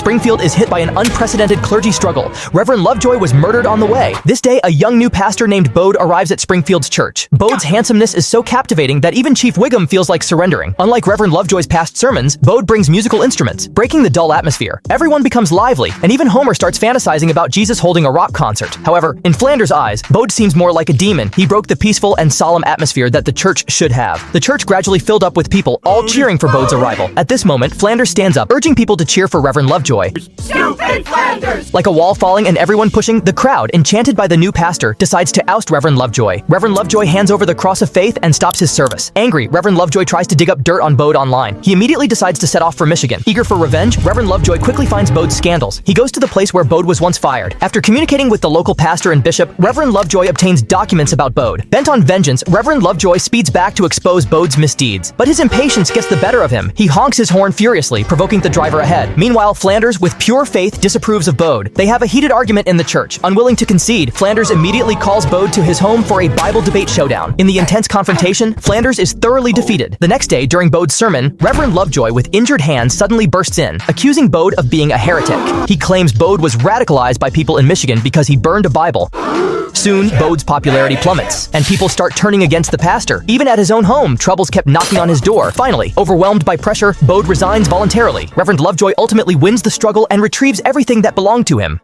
Springfield is hit by an unprecedented clergy struggle. Reverend Lovejoy was murdered on the way. This day, a young new pastor named Bode arrives at Springfield's church. Bode's handsomeness is so captivating that even Chief Wiggum feels like surrendering. Unlike Reverend Lovejoy's past sermons, Bode brings musical instruments, breaking the dull atmosphere. Everyone becomes lively, and even Homer starts fantasizing about Jesus holding a rock concert. However, in Flanders' eyes, Bode seems more like a demon. He broke the peaceful and solemn atmosphere that the church should have. The church gradually filled up with people, all cheering for Bode's arrival. At this moment, Flanders stands up, urging people to cheer for Reverend Lovejoy. Stupid Flanders! Like a wall falling and everyone pushing, the crowd, enchanted by the new pastor, decides to oust Reverend Lovejoy. Reverend Lovejoy hands over the cross of faith and stops his service. Angry, Reverend Lovejoy tries to dig up dirt on Bode online. He immediately decides to set off for Michigan. Eager for revenge, Reverend Lovejoy quickly finds Bode's scandals. He goes to the place where Bode was once fired. After communicating with the local pastor and bishop, Reverend Lovejoy obtains documents about Bode. Bent on vengeance, Reverend Lovejoy speeds back to expose Bode's misdeeds. But his impatience gets the better of him. He honks his horn furiously, provoking the driver ahead. Meanwhile, Flanders, with pure faith, disapproves of Bode. They have a heated argument in the church. Unwilling to concede, Flanders immediately calls Bode to his home for a Bible debate showdown. In the intense confrontation, Flanders is thoroughly defeated. The next day, during Bode's sermon, Reverend Lovejoy, with injured hands, suddenly bursts in, accusing Bode of being a heretic. He claims Bode was radicalized by people in Michigan because he burned a Bible. Soon, Bode's popularity plummets, and people start turning against the pastor. Even at his own home, troubles kept knocking on his door. Finally, overwhelmed by pressure, Bode resigns voluntarily. Reverend Lovejoy ultimately wins the struggle and retrieves everything that belonged to him.